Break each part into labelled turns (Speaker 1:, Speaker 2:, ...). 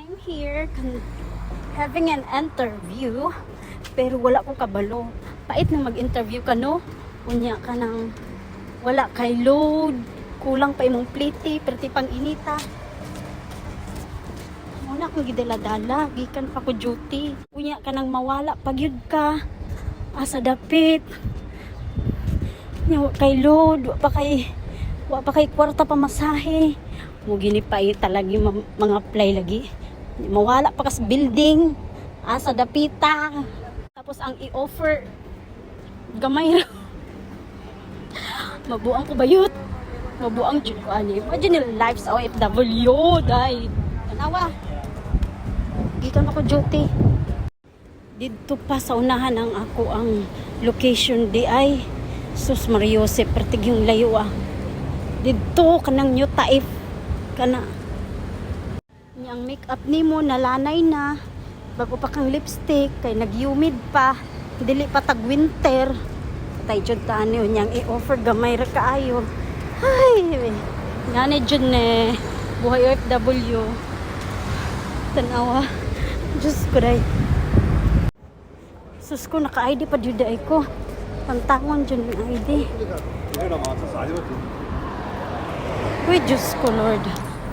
Speaker 1: I'm here having an interview pero wala ko kabalo. Pait na mag-interview ka no? Unya ka nang wala kay load, kulang pa imong pliti, perti pang inita. Muna akong gidala-dala, gikan pa ko duty. Unya ka nang mawala pagyud ka. Asa dapit. Unya kay load, wa pa kay kwarta pamasahe. Mo gini pa talagi mga apply lagi. Mawala pa kas building. Asa dapita. Tapos ang i-offer gamay ra. Mabuang ko bayot. Mabuang jud ko ani. Imagine yung lives sa OFW dai. Tanawa. Gikan ako duty. Dito pa sa unahan ang ako ang location di ay Sus Mariose pertig yung layo Dito kanang new taif kana. Yang make-up nimo nalanay na bago pa kang lipstick kay nag-humid pa dili pa tag winter tay jud ta ani unyang i-offer gamay ra kaayo. Ay ngani jud ne buhay OFW tanawa. Diyos ko day sus ko naka-ID pa jud ay ko pantangon jud ang ID. Uy Diyos ko Lord,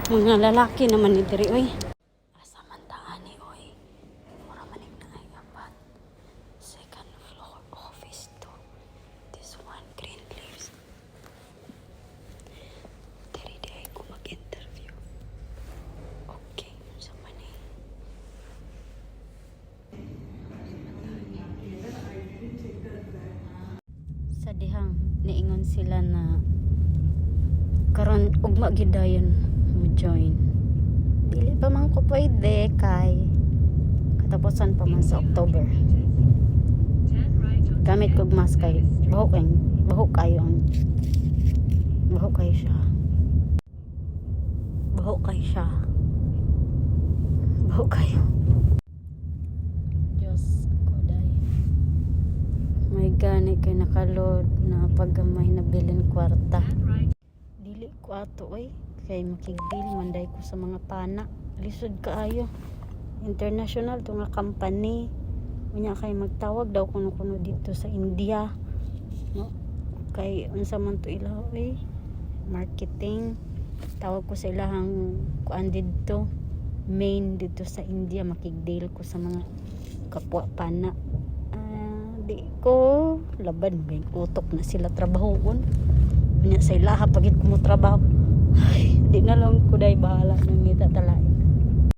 Speaker 1: mga lalaki naman ni diri oy. Asa man taan ni oy. Mura manig na ay apat. Second floor office 2. This one green leaves. Diri di ay ko mag-interview. Okay, sa man eh. Sa dihang niingon sila na karon ugma gidayon mo join. Dili pa man ko pwede kay katapusan pa man sa October. Gamit kog mask kay baho kayo siya. Baho kayo. Diyos ko day. May gani kay nakalod na paggamay na bilin kwarta. Dili ko ato kay makigdeal manday ko sa mga pana. Lisod kaayo. International to nga company. Unya kay magtawag daw kuno dito sa India. No? Kay unsa man to ilaw marketing. Tawag ko sa ilahang kuan dito. Main dito sa India makigdeal ko sa mga kapwa pana. Di ko laban may utok na sila trabahoon. Unya sa ilaha pagit ko mo trabaho. Ay, di na lang ko day bahala nang ngita talain.